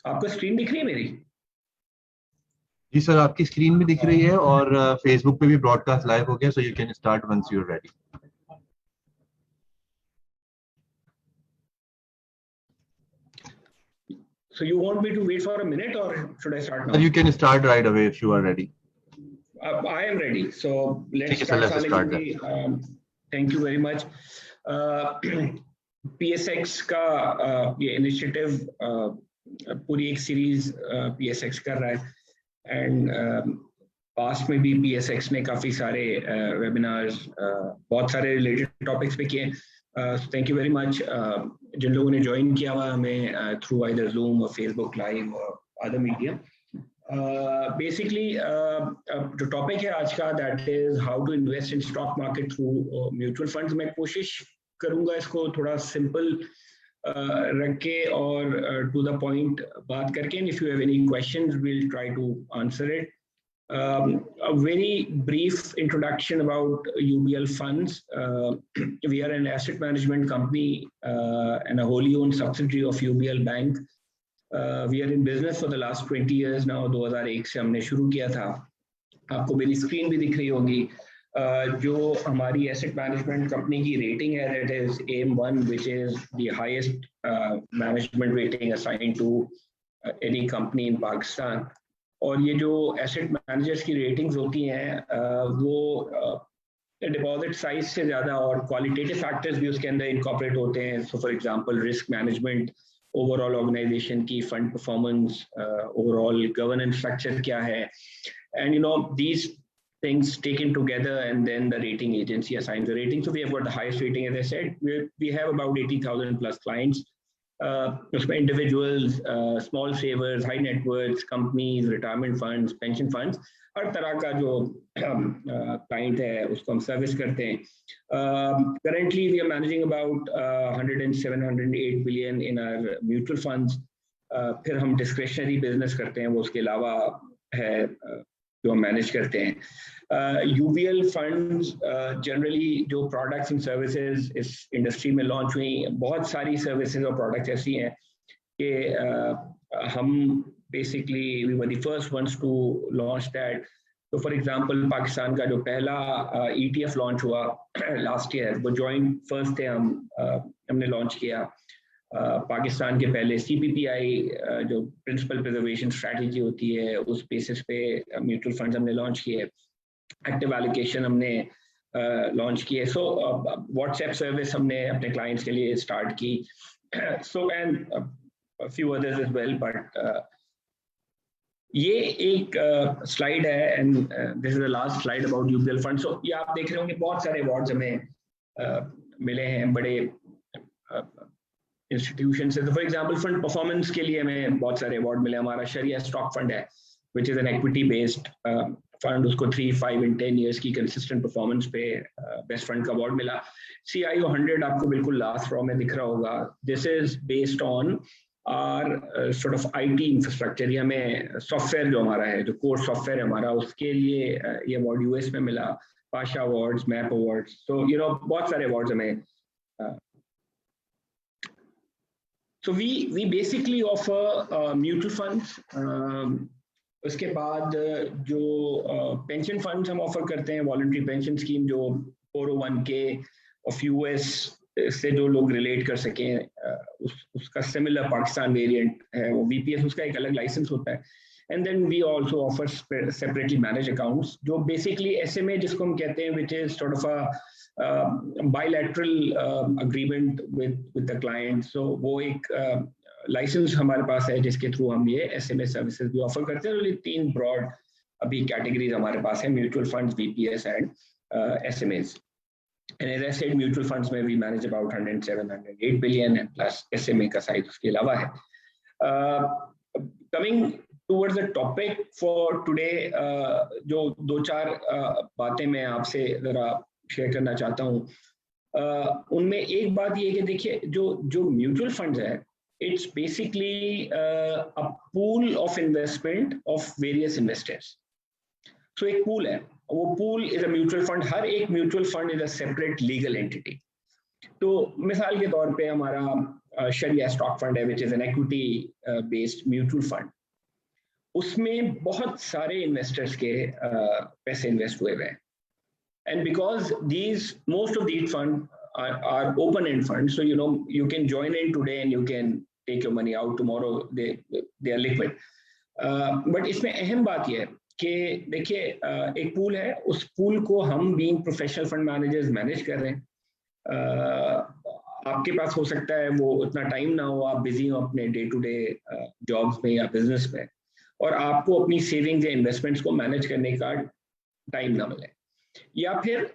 आपको स्क्रीन दिख रही है मेरी? जी सर, आपकी स्क्रीन भी दिख रही है और फेसबुक पे भी ब्रॉडकास्ट लाइव हो गया, so you can start once you are ready. So you want me to wait for a minute or should I start now? Sir, you can start right away if you are ready. I am ready. So let's Sir, let's start start. Thank you very much. PSX का ये initiative पूरी एक series PSX कर रहा है and past में भी PSX ने काफ़ी सारे वेबिनार्स बहुत सारे रिलेटेड टॉपिक्स पे किए. थैंक यू वेरी मच जिन लोगों ने ज्वाइन किया हुआ हमें थ्रू आइदर जूम और फेसबुक लाइव और अदर मीडिया. बेसिकली जो टॉपिक है आज का that is how to invest in stock market through mutual funds. मैं कोशिश करूंगा इसको थोड़ा सिंपल रख के और टू द पॉइंट बात करके. And if you have any questions we will try to answer it. A very brief introduction about UBL funds. We are an asset management company and a wholly owned subsidiary of UBL Bank. We are in business for the last 20 years now. 2001 से हमने शुरू किया था. आपको मेरी screen भी दिख रही होगी. जो हमारी एसेट मैनेजमेंट कंपनी की रेटिंग है that is AM1, which is the highest management rating assigned to any company in Pakistan. और ये जो एसेट मैनेजर्स की रेटिंग्स होती हैं वो डिपॉजिट साइज से ज़्यादा और क्वालिटेटिव फैक्टर्स भी उसके अंदर इनकॉर्पोरेट होते हैं. So for example risk management, overall organization की fund performance, overall governance structure क्या है, and you know these things taken together and then the rating agency assigns the rating. So we have got the highest rating, as I said. We have about 80,000 plus clients. Individuals, small savers, high net worths, companies, retirement funds, pension funds, हर तरह का जो client है उसको हम service करते हैं. Currently we are managing about 107, 108 billion in our mutual funds. फिर हम discretionary business करते हैं, वो उसके अलावा है जो हम मैनेज करते हैं. UBL फंड्स जनरली जो प्रोडक्ट्स एंड सर्विसेज इस इंडस्ट्री में लॉन्च हुई, बहुत सारी सर्विसेज और प्रोडक्ट्स ऐसी हैं कि हम basically we were the first ones to launch that. तो फॉर एग्जांपल पाकिस्तान का जो पहला ETF लॉन्च हुआ लास्ट ईयर, वो जॉइंट फर्स्ट थे हमने लॉन्च किया. पाकिस्तान के पहले CPPI जो प्रिंसिपल प्रिजर्वेशन स्ट्रैटेजी होती है उस बेसिस पे म्यूचुअल फंड्स हमने लॉन्च किए. एक्टिव एलोकेशन हमने लॉन्च किए. सो व्हाट्सएप सर्विस हमने अपने क्लाइंट्स के लिए स्टार्ट की. So and few others as well. But ये एक स्लाइड है and this is the last slide about UBL fund. So ये आप देख रहे होंगे बहुत सारे अवार्ड्स हमें मिले हैं बड़े इंस्टीट्यूशन से. तो फॉर एग्जांपल फंड परफॉर्मेंस के लिए हमें बहुत सारे अवार्ड मिले. हमारा शरिया स्टॉक फंड है which is an equity based fund, उसको 3, 5 and 10 years की कंसिस्टेंट परफॉर्मेंस पे बेस्ट फंड का अवार्ड मिला. CIO 100 आपको बिल्कुल लास्ट रो में दिख रहा होगा. This is based on our sort of IT infrastructure. ये हमें सॉफ्टवेयर जो हमारा है, जो कोर सॉफ्टवेयर है हमारा, उसके लिए ये अवार्ड US में मिला. पाशा अवार्ड्स, मैप अवार्ड्स, तो यू नो बहुत सारे अवार्ड्स हमें. So we basically offer mutual funds. उसके बाद जो पेंशन फंड्स हम ऑफर करते हैं, वॉलंटरी पेंशन स्कीम जो 401k ऑफ US से जो लोग रिलेट कर सकें, उसका सिमिलर पाकिस्तान वेरिएंट है वो VPS, उसका एक अलग लाइसेंस होता है. And then we also offer separately manage accounts जो बेसिकली SMA जिसको हम कहते हैं, which is sort of a bilateral agreement with the client. So वो एक लाइसेंस हमारे पास है जिसके थ्रू हम ये SMA सर्विसेज भी ऑफर करते हैं. तो ये 3 ब्रॉड अभी कैटेगरीज हमारे पास है, mutual funds, VPS and SMAs. And as I said, mutual funds में we manage about 107, 108 billion and plus SMA का साइज उसके अलावा है. Coming towards the topic for today, जो 2-4 बातें मैं आपसे जरा शेयर करना चाहता हूँ. उनमें एक बात ये है कि देखिए जो म्यूचुअल फंड्स है, it's basically a pool of investment of various investors. So एक pool है, वो pool is a mutual fund. हर एक mutual fund is a separate legal entity. तो मिसाल के तौर पे हमारा शरिया स्टॉक फंड है which is an equity based mutual fund, उसमें बहुत सारे इन्वेस्टर्स के पैसे इन्वेस्ट हुए हैं. And because most of these funds are open-end funds, so you can join in today and you can take your money out tomorrow. They are liquid. But इसमें अहम बात यह है कि देखिए एक पूल है, उस पूल को हम being professional fund managers manage कर रहे हैं. आपके पास हो सकता है वो उतना टाइम ना हो, आप बिजी हो अपने डे टू डे जॉब्स में या बिजनेस में, और आपको अपनी सेविंग्स या इन्वेस्टमेंट्स को मैनेज करने का टाइम ना मिले, या फिर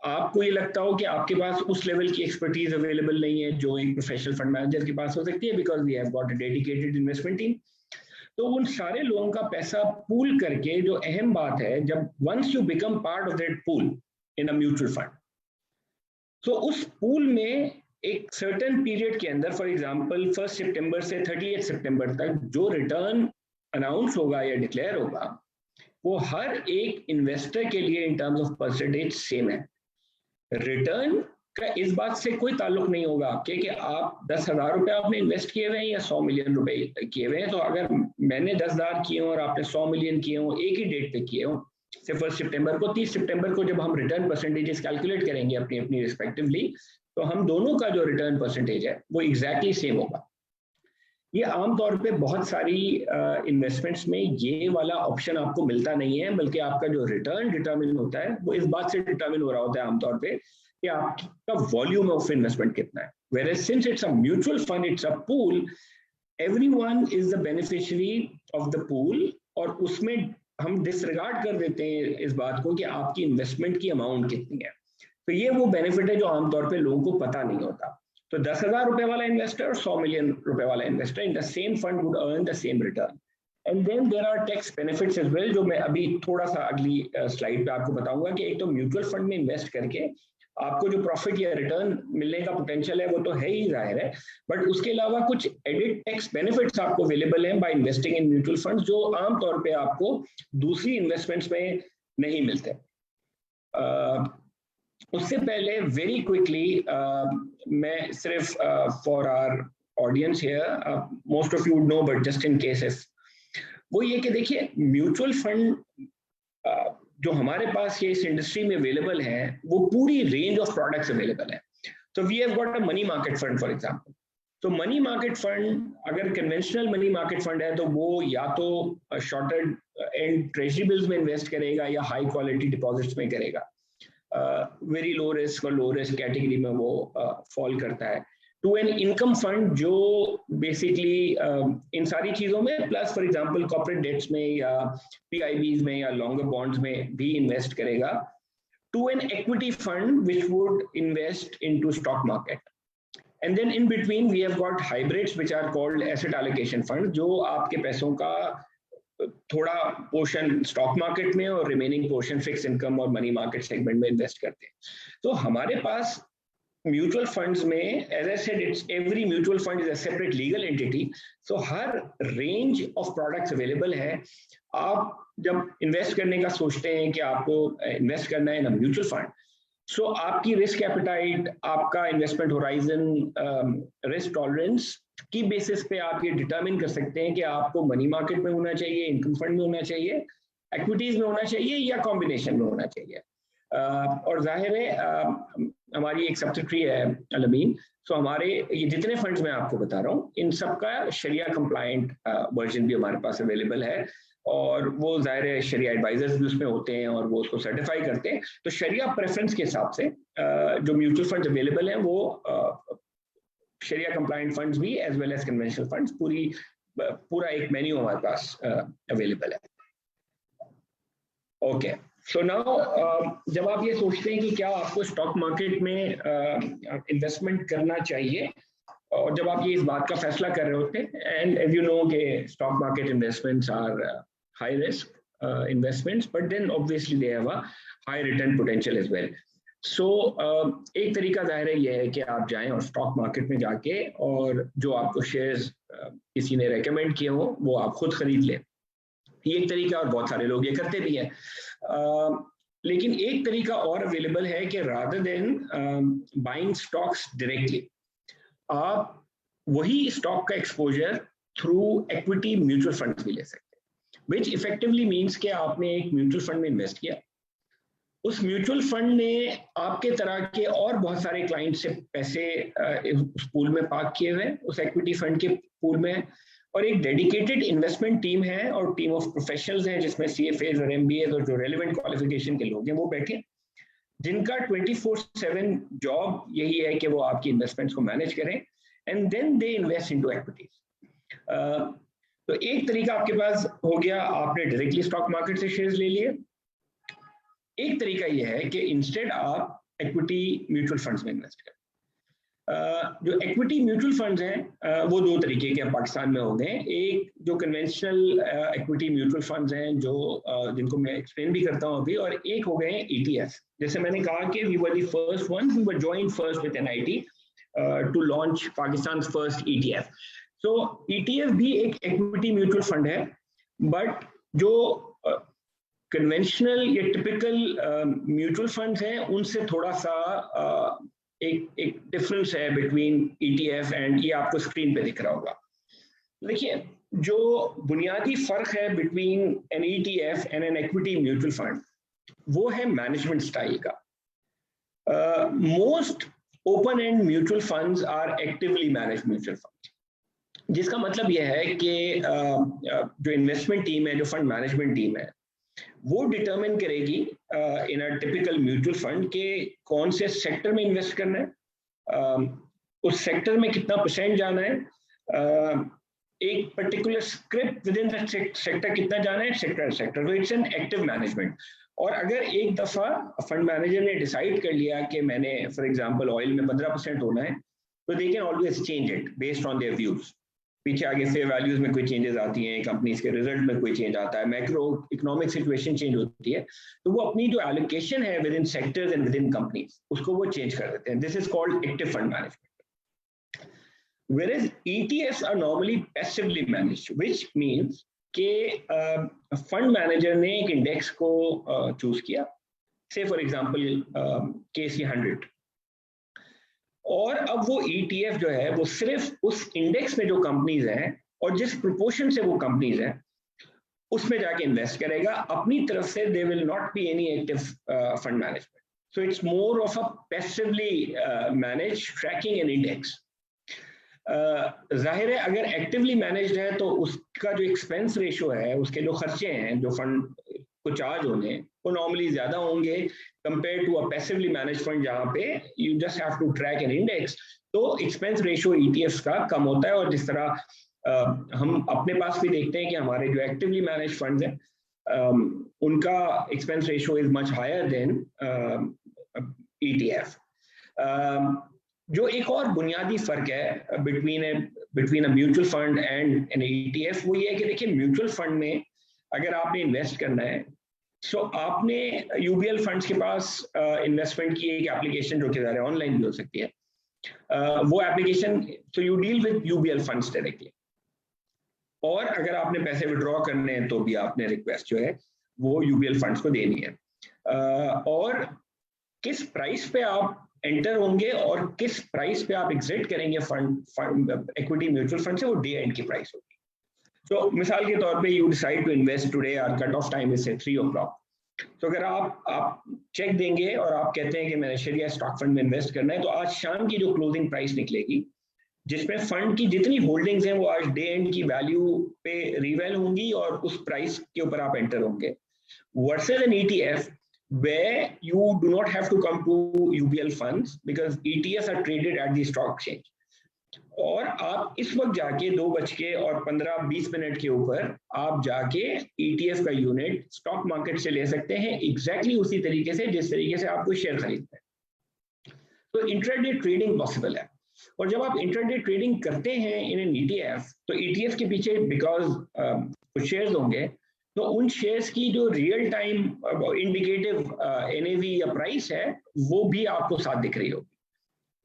आपको ये लगता हो कि आपके पास उस लेवल की एक्सपर्टीज अवेलेबल नहीं है जो एक प्रोफेशनल फंड मैनेजर के पास हो सकती है, because we have got a dedicated investment team. तो उन सारे लोगों का पैसा पूल करके, जो अहम बात है, जब once you become part of that pool in a mutual fund, तो उस पूल में एक सर्टेन पीरियड के अंदर, फॉर एग्जांपल 1 सितंबर से 30 सितंबर तक जो रिटर्न अनाउंस होगा या डिक्लेयर होगा, वो हर एक इन्वेस्टर के लिए in terms of percentage same है. रिटर्न का इस बात से कोई ताल्लुक नहीं होगा आपके कि आप 10,000 रुपए आपने इन्वेस्ट किए हुए हैं या 100 मिलियन रुपए किए हुए हैं. तो अगर मैंने 10,000 किए हो और आपने 100 मिलियन किए हो, एक ही डेट पे किए हो, से 1 सितंबर को, 30 सितंबर को जब हम रिटर्न परसेंटेजेस कैलकुलेट करेंगे अपनी अपनी रिस्पेक्टिवली, तो हम दोनों का जो रिटर्न परसेंटेज है वो एग्जैक्टली सेम होगा. ये आमतौर पे बहुत सारी इन्वेस्टमेंट्स में ये वाला ऑप्शन आपको मिलता नहीं है, बल्कि आपका जो रिटर्न डिटरमिन होता है वो इस बात से डिटरमिन हो रहा होता है आमतौर पे कि आपका वॉल्यूम ऑफ इन्वेस्टमेंट कितना है. Whereas since it's a mutual fund, it's a pool, everyone is the beneficiary of the pool, और उसमें हम डिसरिगार्ड कर देते हैं इस बात को कि आपकी इन्वेस्टमेंट की अमाउंट कितनी है. तो ये वो बेनिफिट है जो आमतौर पे लोगों को पता नहीं होता. तो 10,000 रुपए वाला इन्वेस्टर और 100 मिलियन रुपए वाला investor in the same fund would earn the same return. And then there are tax benefits as well, जो मैं अभी थोड़ा सा अगली स्लाइड पे आपको बताऊंगा कि एक तो म्यूचुअल फंड में इन्वेस्ट करके आपको जो प्रॉफिट या रिटर्न मिलने का पोटेंशियल है वो तो है ही जाहिर है, बट उसके अलावा कुछ एडिड टैक्स बेनिफिट्स आपको अवेलेबल हैं by investing in mutual funds, जो आमतौर पे आपको दूसरी इन्वेस्टमेंट्स में नहीं मिलते. उससे पहले वेरी क्विकली मैं सिर्फ for our audience here, most of you would know but just in cases, वो ये कि देखिए म्यूचुअल फंड जो हमारे पास ये इस इंडस्ट्री में अवेलेबल है वो पूरी रेंज ऑफ प्रोडक्ट्स अवेलेबल है. तो we have got a money market fund for example. तो मनी मार्केट फंड, अगर कन्वेंशनल मनी मार्केट फंड है तो वो या तो शॉर्टेड एंड ट्रेजरी बिल्स में इन्वेस्ट करेगा या हाई क्वालिटी डिपॉजिट्स में करेगा. वेरी लो रिस्क और लो रिस्क कैटेगरी में वो फॉल करता है. टू एन इनकम फंड जो बेसिकली इन सारी चीजों में plus for example corporate debts में या पीआईबीज में या लॉन्गर बॉन्ड्स में भी इन्वेस्ट करेगा. To an equity fund which would invest into stock market. And then in between we have got hybrids which are called asset allocation fund, जो आपके पैसों का थोड़ा पोर्शन स्टॉक मार्केट में और रिमेनिंग पोर्शन फिक्स इनकम और money market segment में invest करते हैं. तो हमारे पास म्यूचुअल फंड्स में, as I said, it's every mutual fund is a separate legal entity, so हर रेंज ऑफ प्रोडक्ट्स अवेलेबल है. आप जब इन्वेस्ट करने का सोचते हैं कि आपको इन्वेस्ट करना है इन अ म्यूचुअल फंड, सो आपकी रिस्क एपेटाइट, आपका इन्वेस्टमेंट होराइजन, रिस्क टॉलरेंस की बेसिस पे आप ये डिटरमिन कर सकते हैं कि आपको मनी मार्केट में होना चाहिए, इनकम फंड में होना चाहिए, इक्विटीज में होना चाहिए या कॉम्बिनेशन में होना चाहिए. और जाहिर है हमारी एक सब्सिडरी है अलमीन, सो हमारे ये जितने फंड्स मैं आपको बता रहा हूँ इन सबका शरिया कंप्लायंट वर्जन भी हमारे पास अवेलेबल है, और वो जाहिर है शरिया एडवाइजर्स भी उसमें होते हैं और वो उसको सर्टिफाई करते हैं. तो शरिया प्रेफरेंस के हिसाब से जो म्यूचुअल फंड्स अवेलेबल हैं वो शरिया कंप्लायंट फंड्स भी as well as conventional funds, पूरा एक मेन्यू हमारे पास अवेलेबल है. ओके, सो नाउ जब आप ये सोचते हैं कि क्या आपको स्टॉक मार्केट में इन्वेस्टमेंट करना चाहिए, और जब आप ये इस बात का फैसला कर रहे होते हैं, एंड एज यू नो कि stock market investments are high risk investments, but then obviously they have a high return potential as well. So एक तरीका जाहिर है ये है कि आप जाएं और स्टॉक मार्केट में जाके और जो आपको शेयर्स किसी ने रेकमेंड किए हो वो आप खुद खरीद लें. ये एक तरीका, और बहुत सारे लोग ये करते भी हैं. लेकिन एक तरीका और अवेलेबल है कि rather than buying stocks directly, आप वही स्टॉक का exposure through equity mutual funds भी ले सकते हैं, विच इफेक्टिवली मीन्स कि आपने एक म्यूचुअल फंड में इन्वेस्ट किया, उस म्यूचुअल फंड ने आपके तरह के और बहुत सारे क्लाइंट से पैसे उस पूल में पार्क किए हुए उस इक्विटी फंड के पूल में, और एक डेडिकेटेड इन्वेस्टमेंट टीम है और टीम ऑफ प्रोफेशनल्स हैं जिसमें CFAs और MBAs और जो रेलिवेंट क्वालिफिकेशन के लोग हैं वो बैठे, जिनका 24/7 जॉब यही है कि वो आपकी इन्वेस्टमेंट्स को मैनेज करें and then they invest into equities. तो एक तरीका आपके पास हो गया, आपने डायरेक्टली स्टॉक मार्केट से शेयर्स ले लिए। एक तरीका यह है कि इंस्टेड आप इक्विटी म्यूचुअल फंड्स में इन्वेस्ट करें। जो इक्विटी म्यूचुअल फंड्स हैं वो दो तरीके के पाकिस्तान में हो गए। एक जो कन्वेंशनल इक्विटी म्यूचुअल फंड्स हैं जो जिनको मैं एक्सप्लेन भी करता हूँ अभी, और एक हो गए ETF। जैसे मैंने कहा कि we were the first one, we were joined first with NIT to launch Pakistan first ETF। So ETF भी एक इक्विटी म्यूचुअल फंड है, बट जो कन्वेंशनल या टिपिकल म्यूचुअल फंड्स हैं उनसे थोड़ा सा एक डिफरेंस है बिटवीन ETF एंड, ये आपको स्क्रीन पे दिख रहा होगा। देखिए जो बुनियादी फर्क है between an ETF and an equity mutual fund वो है मैनेजमेंट स्टाइल का। Most open end mutual funds are actively managed mutual funds, जिसका मतलब यह है कि जो इन्वेस्टमेंट टीम है, जो फंड मैनेजमेंट टीम है, वो डिटरमिन करेगी इन अ टिपिकल म्यूचुअल फंड के कौन से सेक्टर में इन्वेस्ट करना है, उस सेक्टर में कितना % जाना है, एक particular script with in the sector कितना जाना है, सेक्टर। तो इट्स एन एक्टिव मैनेजमेंट। और अगर एक दफा फंड मैनेजर ने डिसाइड कर लिया कि मैंने फॉर एग्जांपल ऑयल में 15% होना है, तो they can always change it based on their views. पीछे आगे फेयर वैल्यूज में कोई चेंजेस आती हैं, कंपनीज के रिजल्ट में कोई चेंज आता है, मैक्रो इकोनॉमिक सिचुएशन चेंज होती है, तो वो अपनी जो एलोकेशन है with in sectors and with in companies उसको वो चेंज कर देते हैं। This is called active fund management. Whereas ETFs are normally passively managed, which means कि फंड मैनेजर ने एक इंडेक्स को चूज किया, से फॉर एग्जांपल KC 100, और अब वो ETF जो है वो सिर्फ उस इंडेक्स में जो कंपनीज हैं और जिस प्रोपोर्शन से वो कंपनीज हैं उसमें जाके इन्वेस्ट करेगा अपनी तरफ से। They will not be any active fund management, so it's more of a passively manage tracking an index. जाहिर है अगर एक्टिवली मैनेज्ड है तो उसका जो एक्सपेंस रेशो है, उसके जो खर्चे हैं जो फंड को चार्ज होने, वो नॉर्मली ज्यादा होंगे compare to a passively managed fund जहाँ पे you just have to track an index. तो एक्सपेंस रेशो ETFs का कम होता है। और जिस तरह हम अपने पास भी देखते हैं कि हमारे जो एक्टिवली मैनेज्ड फंड्स हैं उनका expense ratio is much higher than ETF। जो एक और बुनियादी फर्क है between a mutual fund and an ETF वो ये है कि देखिए म्यूचुअल फंड में अगर आपने इन्वेस्ट करना है, सो आपने UBL फंड्स के पास इन्वेस्टमेंट की एक एप्लीकेशन जो कि ज़्यादा ऑनलाइन भी हो सकती है, वो application, so you deal with UBL funds directly. और अगर आपने पैसे विड्रॉ करने हैं तो भी आपने रिक्वेस्ट जो है वो UBL फंड्स को देनी है। और किस प्राइस पे आप एंटर होंगे और किस प्राइस पे आप एग्जिट करेंगे फंड इक्विटी म्यूचुअल फंड से, वो डे एंड की प्राइस होगी। तो मिसाल के तौर पे you decide to invest today, our cut off time is 3 o'clock। तो अगर आप चेक देंगे और आप कहते हैं कि मैंने शेयर स्टॉक फंड में इन्वेस्ट करना है, तो आज शाम की जो क्लोजिंग प्राइस निकलेगी जिसमें फंड की जितनी होल्डिंग्स हैं वो आज डे एंड की वैल्यू पे रिवेल होंगी और उस प्राइस के ऊपर आप एंटर होंगे, versus an ETF where you do not have to come to UBL funds because ETFs are traded at the stock exchange। और आप इस वक्त जाके 2:15-20 के ऊपर आप जाके ETF का यूनिट स्टॉक मार्केट से ले सकते हैं, एग्जैक्टली उसी तरीके से जिस तरीके से आप कोई शेयर खरीदते हैं। तो इंट्राडे ट्रेडिंग पॉसिबल है। और जब आप इंट्राडे ट्रेडिंग करते हैं इन एन ETF, तो ETF के पीछे बिकॉज कुछ शेयर्स होंगे, तो उन शेयर्स की जो रियल टाइम इंडिकेटिव NAV या प्राइस है वो भी आपको साथ दिख रही होगी,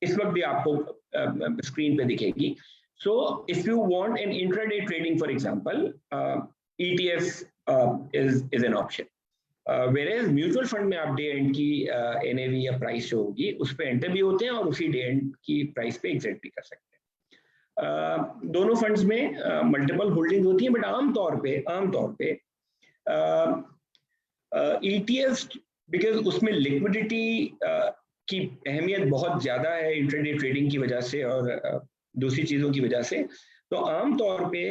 इस वक्त भी आपको स्क्रीन पे दिखेगी। So if you want an intraday trading for example, ETF is an option, whereas mutual fund में आप डे एंड की NAV या प्राइस जो होगी उस पे एंटर भी होते हैं और उसी डे एंड की प्राइस पे एग्जिट भी कर सकते हैं। दोनों फंड्स में मल्टीपल होल्डिंग होती है, बट आमतौर पे ETF, बिकॉज उसमें लिक्विडिटी की अहमियत बहुत ज्यादा है इंट्राडे ट्रेडिंग की वजह से और दूसरी चीजों की वजह से, तो आमतौर पे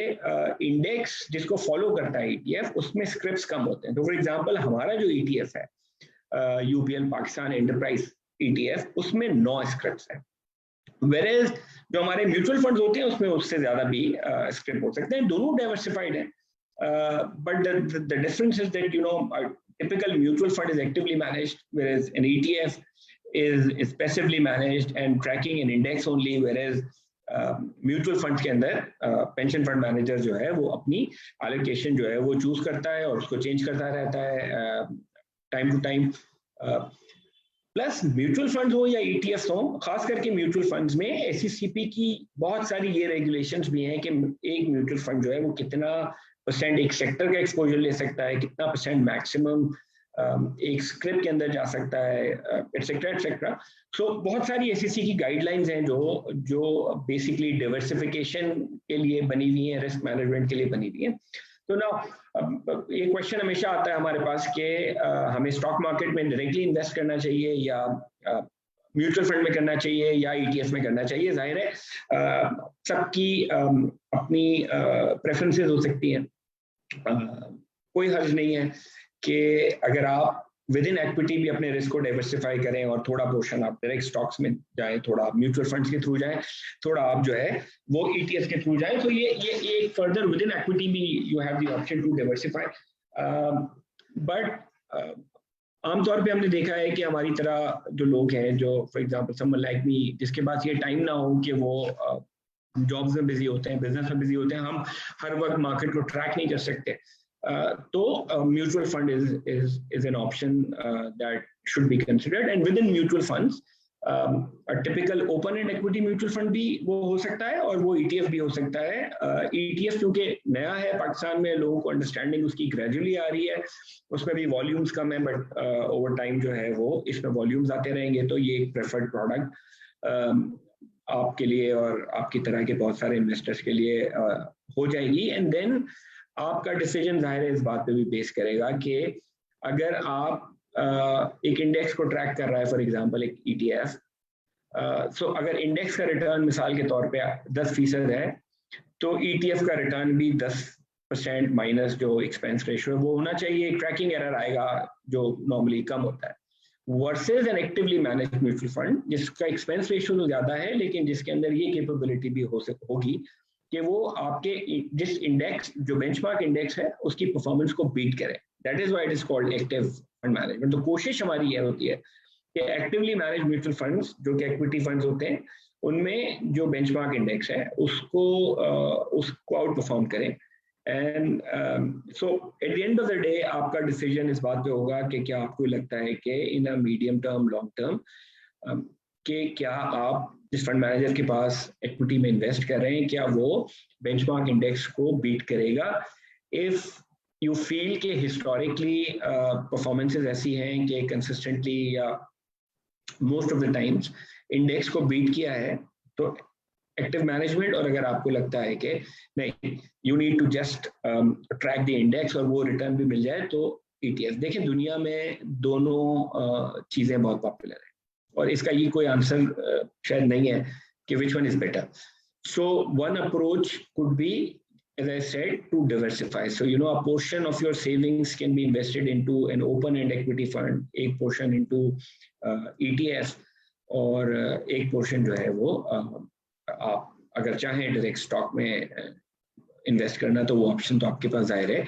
इंडेक्स जिसको फॉलो करता है ETF, उसमें स्क्रिप्ट्स कम होते हैं। तो फॉर एग्जांपल हमारा जो ETF है UPL पाकिस्तान एंटरप्राइज ETF, उसमें 9 स्क्रिप्ट्स हैं, वेरेज जो हमारे म्यूचुअल फंड्स होते हैं उसमें उससे ज्यादा भी स्क्रिप्ट हो सकते हैं। दोनों डाइवर्सिफाइड हैं, but the difference is that a typical mutual fund is actively managed, whereas an ETF is passively managed and tracking an index only, whereas mutual funds के अंदर पेंशन फंड मैनेजर जो है वो अपनी एलोकेशन जो है वो चूज करता है और उसको चेंज करता रहता है time to time. Plus mutual funds हो या ETFs हो, खास करके म्यूचुअल फंड्स में SECP की बहुत सारी ये रेगुलेशंस भी हैं कि एक म्यूचुअल फंड जो है वो कितना % एक सेक्टर का एक्सपोजर ले सकता है, कितना % मैक्सिमम एक स्क्रिप्ट के अंदर जा सकता है, एटसेट्रा एटसेट्रा। सो बहुत सारी SEC की गाइडलाइंस हैं जो बेसिकली डाइवर्सिफिकेशन के लिए बनी हुई हैं, रिस्क मैनेजमेंट के लिए बनी हुई हैं। तो ना ये क्वेश्चन हमेशा आता है हमारे पास कि हमें स्टॉक मार्केट में डायरेक्टली इन्वेस्ट करना चाहिए या म्यूचुअल फंड में करना चाहिए या ETF में करना चाहिए। जाहिर है सबकी अपनी प्रेफरेंसेस हो सकती हैं, कोई हर्ज नहीं है कि अगर आप विद इन इक्विटी भी अपने रिस्क को डाइवर्सिफाई करें और थोड़ा पोर्शन आप डायरेक्ट स्टॉक्स में जाएं, थोड़ा म्यूचुअल फंड्स के थ्रू जाएं, थोड़ा आप जो है वो ETF के थ्रू जाएं, तो ये फर्दर विद इन इक्विटी भी you have the option to diversify. But आमतौर पे हमने देखा है कि हमारी तरह जो लोग हैं, जो for example someone like me, जिसके पास ये टाइम ना हो कि वो जॉब्स में बिजी होते हैं, बिजनेस में बिजी होते हैं, हम हर वक्त मार्केट को ट्रैक नहीं कर सकते, तो mutual fund is an option that should be considered, and within mutual funds a typical open end equity mutual fund भी वो हो सकता है और वो ETF भी हो सकता है। ETF क्योंकि नया है पाकिस्तान में, लोगों को अंडरस्टैंडिंग उसकी ग्रेजुअली आ रही है, उसमें भी वॉल्यूम्स कम है, बट ओवर टाइम जो है वो इसमें वॉल्यूम्स आते रहेंगे, तो ये एक प्रेफर्ड प्रोडक्ट आपके लिए और आपकी तरह के बहुत सारे इन्वेस्टर्स के लिए हो जाएगी। एंड देन आपका डिसीजन जाहिर है इस बात पे भी बेस करेगा कि अगर आप एक इंडेक्स को ट्रैक कर रहा है, फॉर एग्जांपल एक ETF, सो अगर इंडेक्स का रिटर्न मिसाल के तौर पे 10% है, तो ETF का रिटर्न भी 10% माइनस जो एक्सपेंस रेशियो है वो होना चाहिए। एक ट्रैकिंग एरर आएगा जो नॉर्मली कम होता है, versus an actively managed mutual fund जिसका एक्सपेंस रेशियो तो ज्यादा है, लेकिन जिसके अंदर ये कैपेबिलिटी भी होगी कि वो आपके जिस इंडेक्स, जो बेंचमार्क इंडेक्स है, उसकी परफॉर्मेंस को बीट करे। That is why it is called active fund management. तो कोशिश हमारी ये होती है कि एक्टिवली मैनेज म्यूचुअल फंड्स जो कि इक्विटी फंड्स होते हैं, उनमें जो बेंचमार्क इंडेक्स है उसको आउट परफॉर्म करें। And so eight the end of the day आपका डिसीजन इस बात पे होगा कि क्या आपको लगता है कि in a medium term, long term कि क्या आप जिस फंड मैनेजर के पास इक्विटी में इन्वेस्ट कर रहे हैं, क्या वो बेंचमार्क इंडेक्स को बीट करेगा। इफ यू फील कि हिस्टोरिकली परफॉर्मेंसेस ऐसी हैं कि कंसिस्टेंटली या most of the times index को बीट किया है, तो एक्टिव मैनेजमेंट। और अगर आपको लगता है कि नहीं, you need to just track the index और वो रिटर्न भी मिल जाए, तो ETF। देखिए दुनिया में दोनों चीजें बहुत पॉपुलर है और इसका ये कोई आंसर शायद नहीं है कि which one is better. So one approach could be, as I said, to diversify. So a portion of your savings can be invested into an open-end equity fund, एक portion into ETF, और एक portion जो है वो आप अगर चाहें direct stock में इन्वेस्ट करना, तो वो ऑप्शन तो आपके पास जाहिर है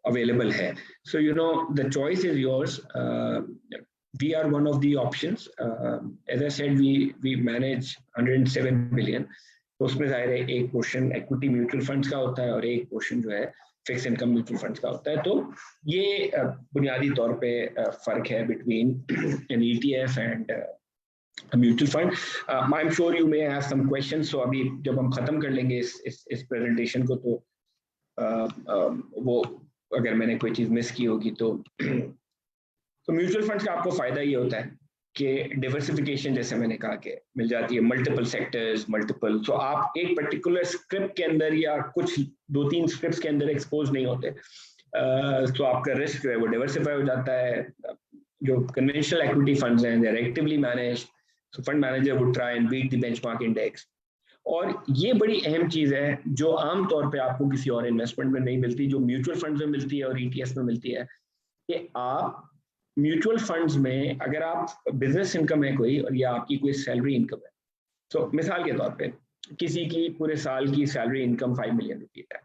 अवेलेबल है। So the choice is yours. We are one of the options. As I said, we manage 107 billion. तो उसमें जाहिर है एक पोर्शन इक्विटी म्यूचुअल फंड्स का होता है और एक पोर्शन जो है फिक्स इनकम म्यूचुअल फंड्स का होता है। तो ये बुनियादी तौर पे फर्क है between an ETF and mutual fund. I am sure you may have some questions. So अभी जब हम खत्म कर लेंगे इस प्रेजेंटेशन को, तो वो अगर मैंने कोई चीज मिस की होगी तो म्यूचुअल फंड्स का आपको फायदा ये होता है कि डिवर्सिफिकेशन जैसे मैंने कहा कि मिल जाती है, मल्टीपल सेक्टर्स, मल्टीपल, तो आप एक पर्टिकुलर स्क्रिप्ट के अंदर या कुछ 2-3 स्क्रिप्ट्स के अंदर एक्सपोज नहीं होते, तो आपका रिस्क जो है वो डिवर्सिफाई हो जाता है। जो कन्वेंशनल इक्विटी फंड्स हैं, they are actively managed, so fund manager would try and beat the benchmark index. और ये बड़ी अहम चीज़ है जो आम तौर पे आपको किसी और इन्वेस्टमेंट में नहीं मिलती, जो म्यूचुअल फंड्स में मिलती है और ETF में मिलती है, कि आप म्यूचुअल फंड्स में अगर आप बिजनेस इनकम है कोई, और या आपकी कोई सैलरी इनकम है, तो मिसाल के तौर पे किसी की पूरे साल की सैलरी इनकम 5 मिलियन रुपीज है,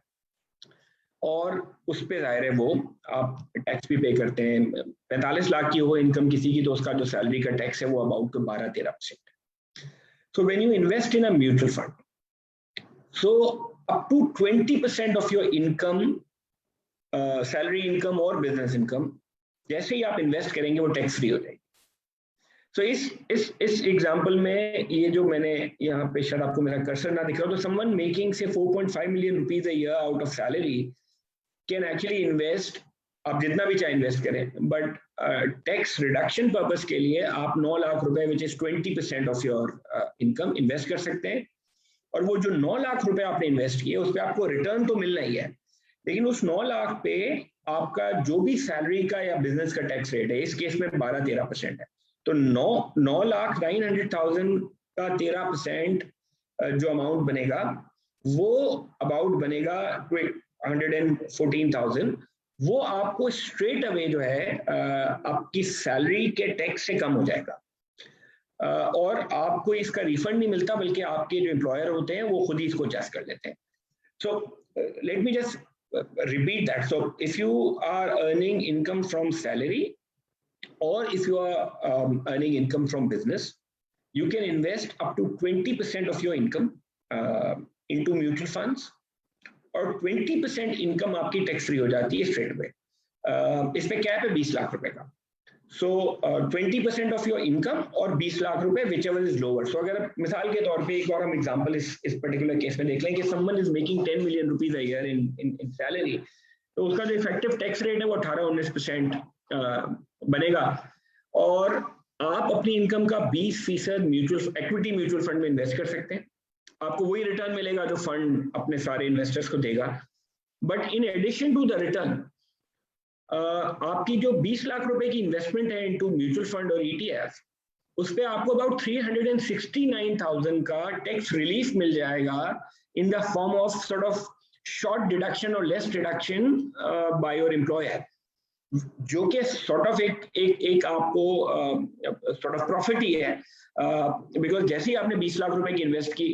और उस पे जाहिर है वो आप टैक्स भी पे करते हैं। 45 लाख की हो इनकम किसी की, तो उसका जो सैलरी का टैक्स है वो about 12-13%। So when you invest in a mutual fund, so up to 20% of your income, salary income और बिजनेस इनकम, जैसे ही आप इन्वेस्ट करेंगे वो टैक्स फ्री हो जाएगी। सो इस एग्जांपल में ये जो मैंने यहाँ पे, शायद आपको मेरा कर्सर ना दिख रहा हो, तो समवन मेकिंग से 4.5 million rupees a year out of salary can actually invest, आप जितना भी चाहे इन्वेस्ट करें, बट टैक्स रिडक्शन पर्पस के लिए आप 9 लाख रुपए which is 20% of your income invest कर सकते हैं। और वो जो 9 लाख रुपए आपने इन्वेस्ट किए उस पर आपको रिटर्न तो मिलना ही है, लेकिन उस 9 लाख पे आपका जो भी सैलरी का या बिजनेस का टैक्स रेट है, इस केस में 12-13% है, तो 9,900,000 का 13% जो अमाउंट बनेगा वो अबाउट बनेगा 114,000, वो आपको स्ट्रेट अवे जो है आपकी सैलरी के टैक्स से कम हो जाएगा, और आपको इसका रिफंड नहीं मिलता, बल्कि आपके जो एम्प्लॉयर होते हैं वो खुद ही इसको एडजस्ट कर लेते हैं। So let me just repeat that. So if you are earning income from salary, or if you are earning income from business, you can invest up to 20% of your income into mutual funds, और 20% income आपकी tax free हो जाती है straight away. इसमें cap है 20 लाख रुपए का। सो 20% of your income और 20 लाख रुपए, विच एवर इज लोअर। सो अगर मिसाल के तौर पे एक और हम एग्जांपल इस पर्टिकुलर केस में देख लें कि someone is making 10 million rupees a year in salary, तो उसका जो इफेक्टिव टैक्स रेट है वो 18-19% बनेगा, और आप अपनी इनकम का 20% इक्विटी म्यूचुअल फंड में इन्वेस्ट कर सकते हैं। आपको वही रिटर्न मिलेगा जो फंड अपने सारे इन्वेस्टर्स को देगा, but in addition to the return आपकी जो 20 लाख रुपए की इन्वेस्टमेंट है इनटू म्यूचुअल फंड और ETF, उस पे आपको अबाउट 369,000 का टैक्स रिलीफ मिल जाएगा in the form of sort of short deduction और less deduction by your employer, जो कि सॉर्ट ऑफ एक आपको सॉर्ट ऑफ प्रॉफिट ही है, बिकॉज जैसे ही आपने 20 लाख रुपए की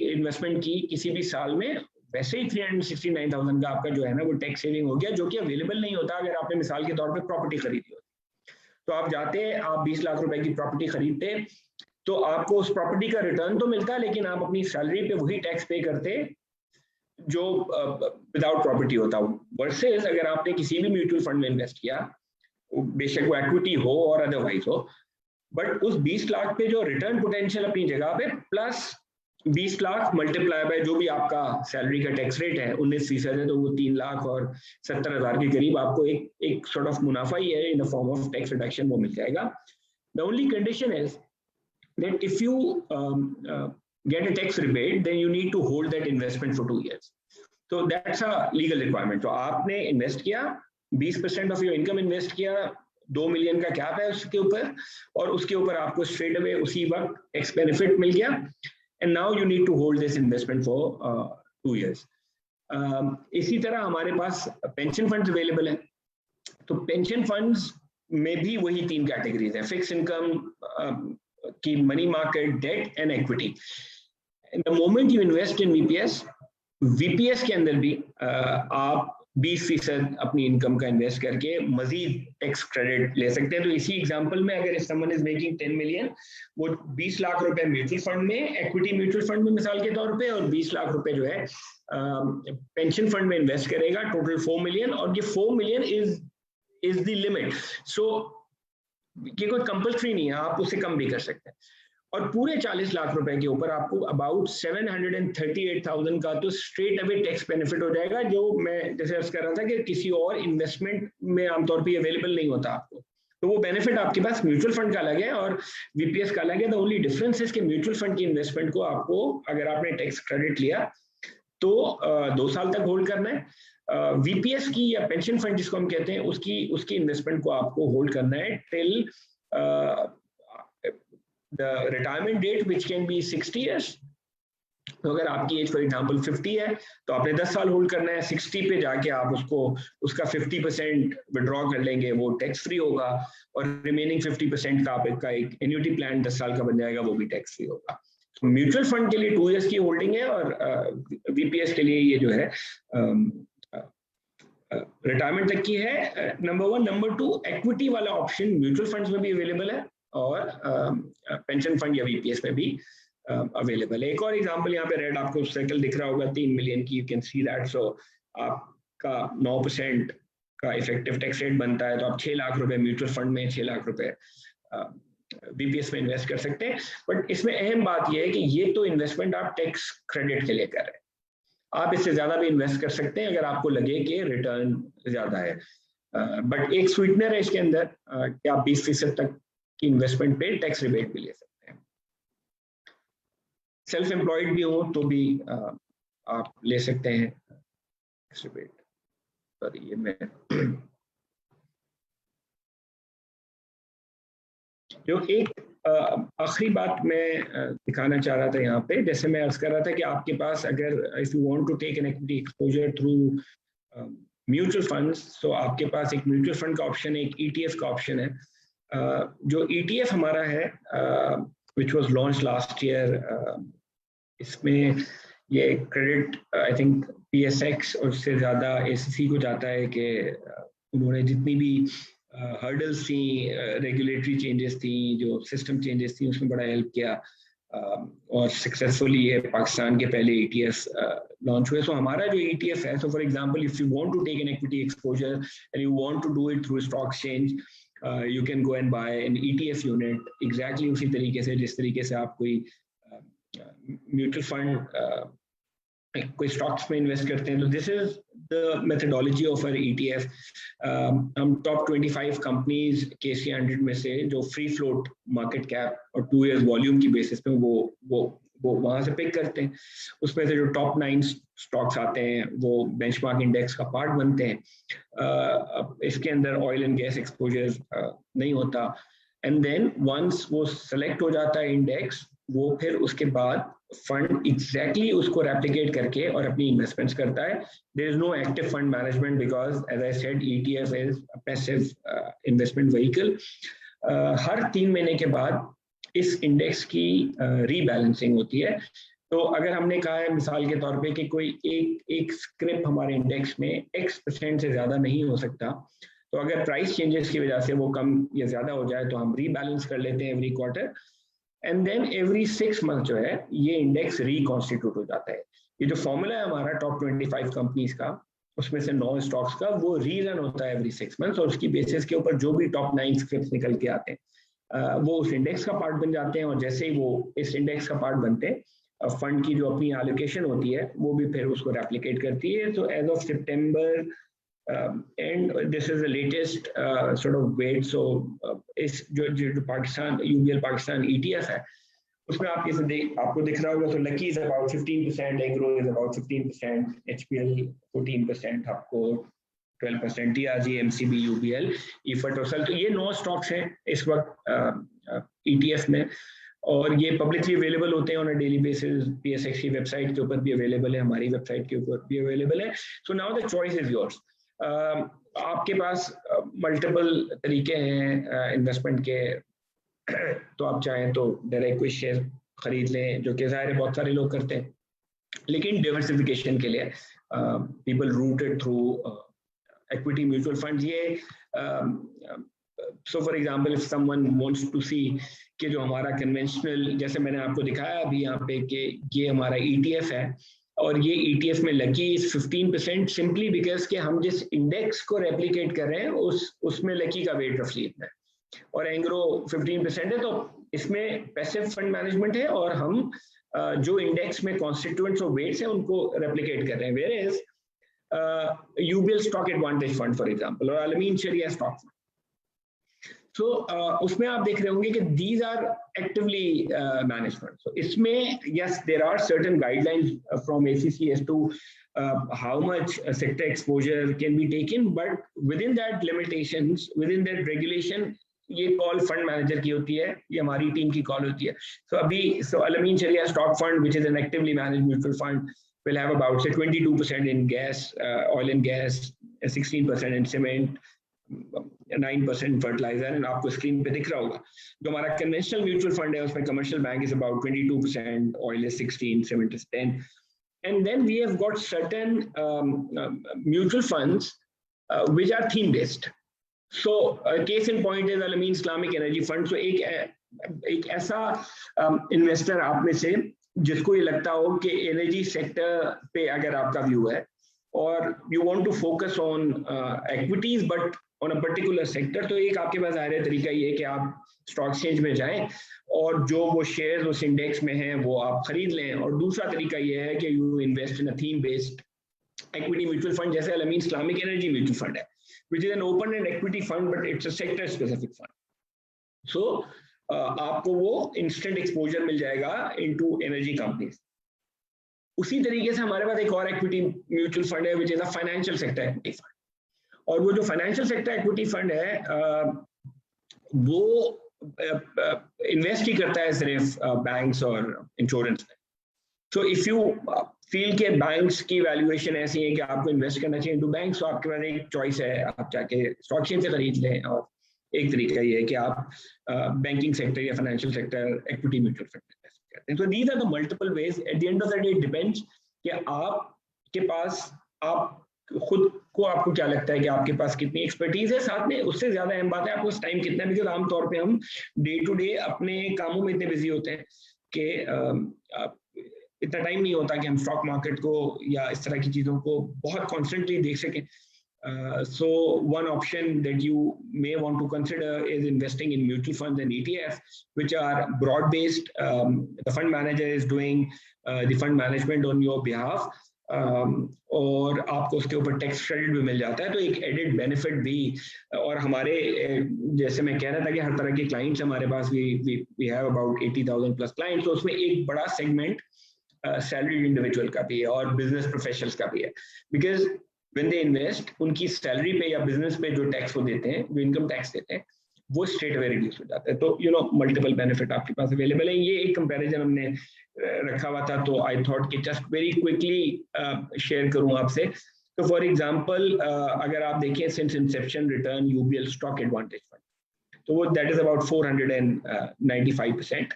इन्वेस्टमेंट की किसी भी साल में, वैसे ही 369,000 का आपका जो है ना वो टैक्स सेविंग हो गया, जो कि अवेलेबल नहीं होता अगर आपने मिसाल के तौर पे प्रॉपर्टी खरीदी होती। तो आप जाते, आप 20 लाख रुपए की प्रॉपर्टी खरीदते, तो आपको उस प्रॉपर्टी का रिटर्न तो मिलता, लेकिन आप अपनी सैलरी पे वही टैक्स पे करते जो विदाउट प्रॉपर्टी होता। वर्सेस अगर आपने किसी भी म्यूचुअल फंड में इन्वेस्ट किया, बेशक वो इक्विटी हो और अदरवाइज हो, बट उस 20 लाख पे जो रिटर्न पोटेंशियल अपनी जगह पे, प्लस 20 लाख मल्टीप्लाई बाय जो भी आपका सैलरी का टैक्स रेट है 19% है, तो वो 3,70,000 के करीब आपको एक सॉर्ट ऑफ मुनाफा ही है इन the form of tax reduction, वो मिल जाएगा। The only condition is that if you get a tax rebate, then you need to hold that investment for 2 years. So that's a legal requirement. तो आपने invest किया, 20% of your income invest किया, 2 million का cap है उसके ऊपर, और उसके ऊपर आपको स्ट्रेट अवे उसी वक्त टैक्स बेनिफिट मिल गया, and now you need to hold this investment for 2 years. इसी तरह हमारे पास पेंशन फंड्स अवेलेबल हैं। तो पेंशन फंड्स में भी वही 3 कैटेगरीज है, फिक्स इनकम की, money market, debt and equity. The moment you invest in VPS के अंदर भी आप 20% अपनी इनकम का इन्वेस्ट करके मजीद टैक्स क्रेडिट ले सकते हैं। तो इसी एग्जांपल में अगर समवन इज मेकिंग 10 मिलियन, वो 20 लाख रुपए म्यूचुअल फंड में, इक्विटी म्यूचुअल फंड में मिसाल के तौर पे, और 20 लाख रुपए जो है पेंशन फंड में इन्वेस्ट करेगा, टोटल 4 मिलियन, और ये 4 मिलियन इज द लिमिट। सो ये कोई कंपल्सरी नहीं है, आप उससे कम भी कर सकते हैं। और पूरे 40 लाख रुपए के ऊपर आपको अबाउट 738,000 का तो स्ट्रेट अवे टैक्स बेनिफिट हो जाएगा, जो मैं जैसे अर्ज कर रहा था कि किसी और इन्वेस्टमेंट में आमतौर पे अवेलेबल नहीं होता आपको। तो वो बेनिफिट आपके पास म्यूचुअल फंड का अलग है और वीपीएस का अलग है। द ओनली डिफरेंस है कि म्यूचुअल फंड की इन्वेस्टमेंट को आपको, अगर आपने टैक्स क्रेडिट लिया तो 2 साल तक होल्ड करना है। वीपीएस की या पेंशन फंड जिसको हम कहते हैं, उसकी इन्वेस्टमेंट को आपको होल्ड करना है till the retirement date which can be 60 years. तो अगर आपकी एज फॉर एग्जांपल 50 है तो आपने 10 साल होल्ड करना है, 60 पे जाके आप उसका 50% विड्रॉ कर लेंगे, वो टैक्स फ्री होगा, और रिमेनिंग 50% का आपका एक एन्युटी प्लान 10 साल का बन जाएगा, वो भी टैक्स फ्री होगा। तो म्यूचुअल फंड के लिए 2 इयर्स की होल्डिंग है, और वीपीएस के लिए ये जो है रिटायरमेंट तक की है, नंबर 1। नंबर 2, इक्विटी वाला ऑप्शन म्यूचुअल फंड्स में भी अवेलेबल है और पेंशन फंड या वीपीएस में भी अवेलेबल है। एक और एग्जांपल यहाँ पे रेड आपको सर्कल दिख रहा होगा 3 मिलियन की, यू कैन सी दैट। सो आपका 9% का इफेक्टिव टैक्स रेट बनता है, तो आप 6 लाख रुपए म्यूचुअल फंड में, 6 लाख रुपए बीपीएस में इन्वेस्ट कर सकते हैं। बट इसमें अहम बात यह है कि ये तो इन्वेस्टमेंट आप टैक्स क्रेडिट के लिए कर रहे हैं, आप इससे ज्यादा भी इन्वेस्ट कर सकते हैं अगर आपको लगे कि रिटर्न ज्यादा है। बट एक स्वीटनर है इसके अंदर कि आप 20% तक की इन्वेस्टमेंट पे टैक्स रिबेट भी ले सकते हैं। सेल्फ एम्प्लॉयड भी हो तो भी आप ले सकते हैं टैक्स रिबेट। सॉरी, ये मैं जो एक आखिरी बात मैं दिखाना चाह रहा था यहाँ पे, जैसे मैं अर्ज कर रहा था कि आपके पास अगर if you want to take an equity exposure through mutual funds, तो आपके पास एक म्यूचुअल फंड का ऑप्शन है, एक ईटीएफ का ऑप्शन है। जो ईटीएफ हमारा है which was launch last year, इसमें ये क्रेडिट आई थिंक पीएसएक्स और उससे ज़्यादा एसीसी को जाता है कि उन्होंने जितनी भी हर्डल्स थी, रेगुलेटरी चेंजेस थी, जो सिस्टम चेंजेस थी, उसमें बड़ा हेल्प किया, और सक्सेसफुली ये पाकिस्तान के पहले ईटीएफ लॉन्च हुए। सो हमारा जो ईटीएफ है, so for example if you want to take an equity exposure and you want to do it through stock exchange, you can go and buy an ETF unit, exactly उसी तरीके से जिस तरीके से आप कोई म्यूचुअल फंड कोई stocks में इन्वेस्ट करते हैं। तो this is the methodology of our ETF. हम टॉप 25 कंपनीज KC 100 में से जो फ्री फ्लोट मार्केट कैप और 2 इयर्स वॉल्यूम की बेसिस पे वो वहां से पिक करते हैं। उसमें से जो टॉप 9 स्टॉक्स आते हैं वो बेंचमार्क इंडेक्स का पार्ट बनते हैं। इसके अंदर ऑयल एंड गैस एक्सपोजर नहीं होता। एंड देन वंस वो सेलेक्ट हो जाता है इंडेक्स, वो फिर उसके बाद फंड एग्जैक्टली उसको रेप्लिकेट करके और अपनी इन्वेस्टमेंट्स करता है। There is no active fund management because as I said ETF is a passive investment vehicle. हर 3 महीने के बाद इस इंडेक्स की रीबैलेंसिंग होती है। तो अगर हमने कहा है मिसाल के तौर पे कि कोई एक स्क्रिप हमारे इंडेक्स में X% से ज्यादा नहीं हो सकता, तो अगर प्राइस चेंजेस की वजह से वो कम या ज्यादा हो जाए तो हम रीबैलेंस कर लेते हैं every quarter, and then every 6 month जो है ये इंडेक्स रिकॉन्स्टिट्यूट हो जाता है। ये जो फॉर्मूला है हमारा टॉप 25 कंपनीज का, उसमें से 9 स्टॉक्स का, वो रीरन होता है एवरी 6 मंथ, और उसकी बेसिस के ऊपर जो भी टॉप 9 स्क्रिप्ट्स निकल के आते हैं वो उस इंडेक्स का पार्ट बन जाते हैं। और जैसे ही वो इस इंडेक्स का पार्ट बनते हैं, फंड की जो अपनी एलोकेशन होती है वो भी फिर उसको रेप्लिकेट करती है। तो as of September and this is the latest sort of weight, so इस जो पाकिस्तान UBL पाकिस्तान ETF है, उसमें आप आपको दिख रहा होगा, तो lucky is about 15%, agro is about 15%, HPL 14%, आपको 12%, TRG, MCB, UBL, EFA टोसल। तो ये 9 स्टॉक्स हैं इस वक्त ETF में, और ये पब्लिकली अवेलेबल होते हैं on a daily basis. PSX की वेबसाइट के ऊपर भी अवेलेबल है, हमारी वेबसाइट के ऊपर भी अवेलेबल है। So now the choice is yours. आपके पास मल्टीपल तरीके हैं इन्वेस्टमेंट के, तो आप चाहें तो डायरेक्ट कोई शेयर खरीद लें, जो कि ज़ाहिर है बहुत सारे लोग करते हैं, लेकिन डाइवर्सिफिकेशन के लिए people routed through equity mutual funds. ये so for example if someone wants to see कि जो हमारा कन्वेंशनल, जैसे मैंने आपको दिखाया अभी यहाँ पे कि ये हमारा ETF है, और ये ETF में लकी इज 15% सिंपली बिकॉज कि हम जिस इंडेक्स को रेप्लिकेट कर रहे हैं उसमें लकी का वेट रफली इतना है, और एंग्रो 15% है। तो इसमें पैसिव फंड मैनेजमेंट है, और हम जो इंडेक्स में कॉन्स्टिट्यूएंट्स और वेट्स हैं उनको रेप्लिकेट कर रहे हैं। Where is UBL stock advantage fund for example, और अलमीन शरिया स्टॉक। So उसमें आप देख रहे होंगे कि these are actively managed funds. So इसमें yes, there are certain guidelines from ACC as to how much sector exposure can be taken, but within that limitations, within that regulation, ये call fund manager की होती है, ये हमारी team की call होती है. So Al Amin Sharia Stock Fund, which is an actively managed mutual fund, will have about say 22% in gas, oil and gas, 16% in cement, 9% fertilizer, and आपको screen पे दिख रहा होगा. जो हमारा कन्वेंशनल म्यूचुअल फंड है उसमें commercial bank is about 22%, oil is 16, cement is 10. And then we have got certain mutual funds which are theme based. So case in point is Al Amin Islamic Energy Fund. So एक ऐसा investor आप में से जिसको ये लगता हो कि एनर्जी सेक्टर पे अगर आपका व्यू है और you want to focus on equities but on a particular sector, तो एक आपके पास ज़ाहिर तरीका ये है कि आप स्टॉक एक्सचेंज में जाएं और जो वो शेयर्स उस इंडेक्स में हैं वो आप खरीद लें. और दूसरा तरीका ये है कि you invest in a theme based equity mutual fund, जैसे अल अमीन इस्लामिक एनर्जी म्यूचुअल फंड है, which is an open-end equity fund, but it's a sector-specific fund. So आपको वो instant exposure मिल जाएगा into energy companies. उसी तरीके से हमारे पास एक और equity mutual fund है, which is a financial sector equity fund. और वो जो financial sector equity fund है, वो invest ही करता है सिर्फ banks और insurance में. So if you feel के बैंक्स की वैल्यूएशन ऐसी है कि आपको इन्वेस्ट करना चाहिए इनटू बैंक्स, तो आपके पास एक चॉइस है, आप जाके स्टॉक एक्सचेंज से खरीद लें. और एक तरीका ये है कि आप बैंकिंग सेक्टर या financial sector equity mutual fund invest करते हैं. तो these are the multiple ways. At the end of the day it depends कि आपके पास आप खुद को आपको क्या लगता है कि आपके पास कितनी एक्सपर्टीज है. साथ में उससे ज्यादा अहम बात है आपको टाइम कितना है, बिकॉज आमतौर पर हम डे टू डे अपने कामों में इतने बिजी होते हैं कि इतना टाइम नहीं होता कि हम स्टॉक मार्केट को या इस तरह की चीज़ों को बहुत कॉन्स्टेंटली देख सकें. So one option that you may want to consider is investing in mutual funds and ETFs, which are broad based. The fund manager is doing the fund management on your behalf, और आपको उसके ऊपर tax credit भी मिल जाता है, तो एक added benefit भी. और हमारे जैसे मैं कह रहा था कि हर तरह के क्लाइंट्स हमारे पास, we have about 80,000 plus clients, तो उसमें एक बड़ा सेगमेंट सैलरीड इंडिविजुअल का भी है और बिजनेस प्रोफेशनल्स का भी है. बिकॉज व्हेन दे इन्वेस्ट, उनकी सैलरी पे या बिजनेस पे जो टैक्स वो देते हैं, जो इनकम टैक्स देते हैं, वो स्ट्रेट अवे रिड्यूस हो जाता है. तो यू नो मल्टीपल बेनिफिट आपके पास अवेलेबल है. ये एक कंपैरिजन हमने रखा हुआ था, तो आई थॉट कि जस्ट वेरी क्विकली शेयर करूं आपसे. तो फॉर एग्जांपल अगर आप देखें since inception return UBL stock advantage fund, तो वो दैट इज अबाउट 495%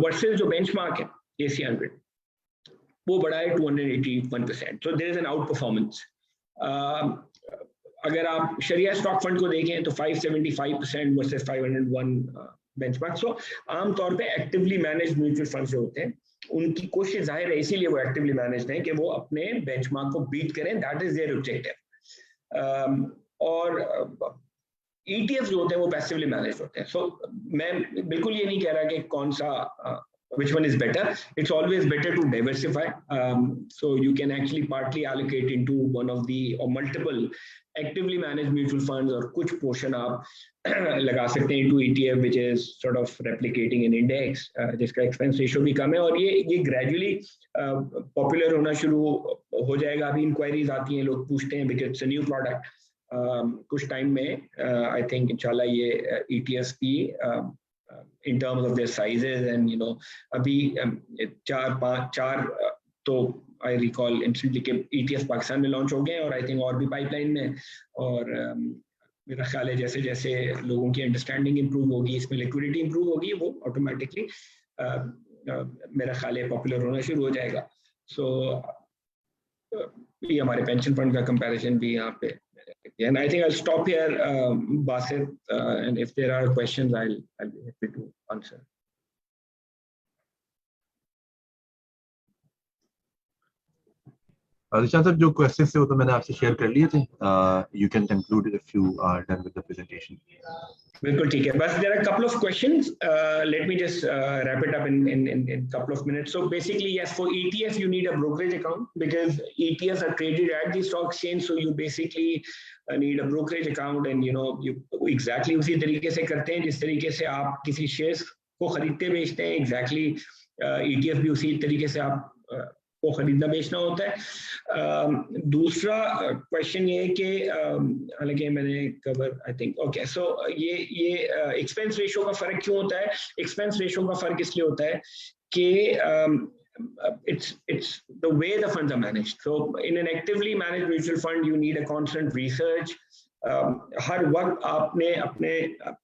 वर्सेस जो बेंचमार्क है एसी 100, वो बड़ा है 281%. तो there is an outperformance. अगर आप शरिया स्टॉक फंड को देखें तो 575% वर्सेस 501 बेंचमार्क. सो आमतौर पे एक्टिवली मैनेज्ड म्यूचुअल फंड जो होते हैं उनकी कोशिश जाहिर है, इसीलिए वो एक्टिवली मैनेज्ड हैं कि वो अपने बेंचमार्क को बीट करें. That is there objective. और ETF जो होते हैं वो पैसिवली मैनेज होते हैं. सो मैं बिल्कुल ये नहीं कह रहा कि कौन सा which one is better. It's always better to diversify. So you can actually partly allocate into one of the or multiple actively managed mutual funds, और कुछ portion आप लगा सकते हैं into ETF, which is sort of replicating an index, जिसका expense ratio भी कम है. और ये gradually popular होना शुरू हो जाएगा. अभी inquiries आती हैं, लोग पूछते हैं because it's a new product. कुछ टाइम में I think इंशाल्लाह ये ETFs की in terms of their sizes and you know अभी 4 तो I recall instantly कि ETF पाकिस्तान में लॉन्च हो गए और I think और भी पाइपलाइन में. और मेरा ख्याल है जैसे जैसे लोगों की अंडरस्टैंडिंग इंप्रूव होगी, इसमें लिक्विडिटी इंप्रूव होगी, वो ऑटोमेटिकली मेरा ख्याल है पॉपुलर होना शुरू हो जाएगा. सो ये हमारे पेंशन फंड का कंपैरिजन भी यहाँ पे. And I think I'll stop here, Basit, and if there are questions, I'll be happy to answer. Zeeshan sir जो क्वेश्चंस थे वो तो मैंने आपसे शेयर कर लिए थे. You can conclude if you are done with the presentation. बिल्कुल ठीक है. बस there are a couple of questions. Let me just wrap it up in couple of minutes. So basically, yes, for ETF you need a brokerage account because ETFs are traded at the stock exchange. So you basically need a brokerage account, and you exactly उसी तरीके से करते हैं जिस तरीके से आप किसी शेयर्स को खरीदते बेचते हैं. Exactly ETF भी उसी तरीके से आप को खरीदना बेचना होता है. दूसरा क्वेश्चन ये है कि हालांकि मैंने कवर आई थिंक ओके. सो ये एक्सपेंस रेशियो का फर्क क्यों होता है? एक्सपेंस रेशियो का फर्क इसलिए होता है कि it's the way the funds are managed. So in an actively managed mutual fund you need a constant research. हर वक्त आपने अपने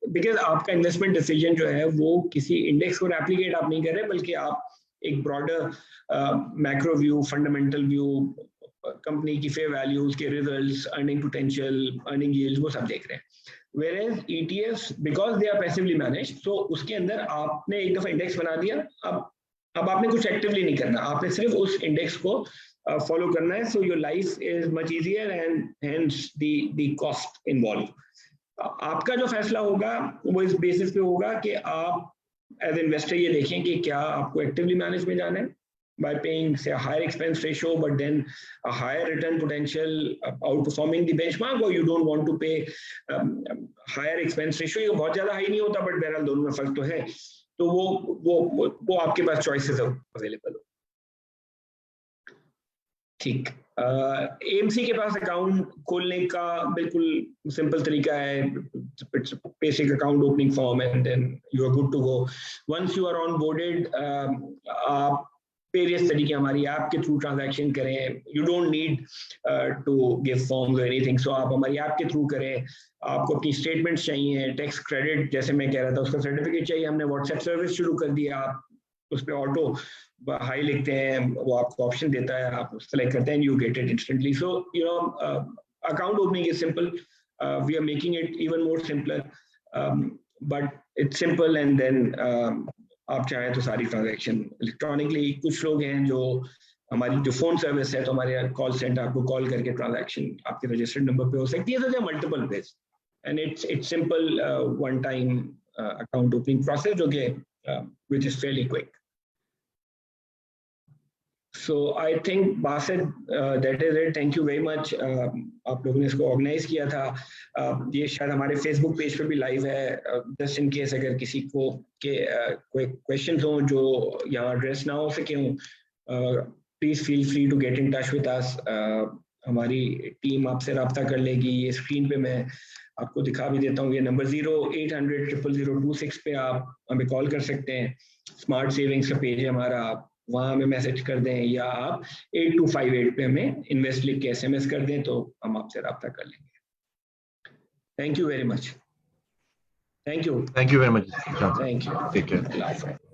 बिकॉज आपका इन्वेस्टमेंट डिसीजन जो है वो किसी इंडेक्स को रेप्लिकेट आप नहीं कर रहे, बल्कि आप एक broader macro view, fundamental view, company की फेयर वैल्यू, उसके results, earning potential, earning yields, वो सब देख रहे हैं. Whereas ETFs because they are passively managed, so उसके अंदर आपने एक दफा इंडेक्स बना दिया, अब आपने कुछ एक्टिवली नहीं करना, आपने सिर्फ उस इंडेक्स को फॉलो करना है. So your life is much easier and hence the cost involve. आपका जो फैसला होगा वो इस बेसिस पे होगा कि आप एज इन्वेस्टर ये देखें कि क्या आपको एक्टिवली मैनेज में जाना है by paying say a higher expense ratio but then a higher return potential, outperforming the benchmark, or you don't want to pay higher expense ratio. ये बहुत ज्यादा हाई नहीं होता बट बहरहाल दोनों में फर्क तो है. तो वो आपके पास चॉइसेस अवेलेबल हो. ठीक. AMC के पास अकाउंट खोलने का बिल्कुल सिंपल तरीका है. Basic account opening form and then you are good to go. Once you are onboarded आप वेरियस तरीके हमारी ऐप के थ्रू ट्रांजैक्शन करें. You don't need to give forms और एनीथिंग. सो आप हमारी ऐप के थ्रू करें. आपको अपनी स्टेटमेंट्स चाहिए, टैक्स क्रेडिट जैसे मैं कह रहा था उसका सर्टिफिकेट चाहिए, हमने व्हाट्सएप सर्विस शुरू कर दिया. आप उस पर ऑटो हाई लिखते हैं, वो आपको ऑप्शन देता है, आप सेलेक्ट करते हैं, you get it instantly. So account opening is simple. We are making it even more simpler, but it's simple. And then आप चाहें तो सारी ट्रांजैक्शन इलेक्ट्रॉनिकली. कुछ लोग हैं जो हमारी जो फोन सर्विस है तो हमारे कॉल सेंटर आपको कॉल करके ट्रांजैक्शन आपके रजिस्टर्ड नंबर पे हो सकती है. तो there multiple ways and it's simple one time account opening process जो कि which is fairly quick. So I think Basit, that is it. Thank you very much. आप लोगों ने इसको ऑर्गेनाइज किया था. ये शायद हमारे फेसबुक पेज पे भी लाइव है. जस्ट इन केस अगर किसी को के कोई क्वेश्चन हो जो यहाँ एड्रेस ना हो सके हों, please feel free to get in touch with us. हमारी टीम आपसे रब्ता कर लेगी. ये स्क्रीन पे मैं आपको दिखा भी देता हूँ. ये नंबर 0800-000-026 पे आप हमें कॉल कर सकते हैं. स्मार्ट सेविंग्स का पेज है हमारा, आप वहाँ हमें मैसेज कर दें, या आप 8258 पे हमें इन्वेस्ट लिख के SMS कर दें तो हम आपसे रब्ता कर लेंगे. Thank you very much. Thank you. Thank you very much. Thank you. Take care. Allah Hafiz.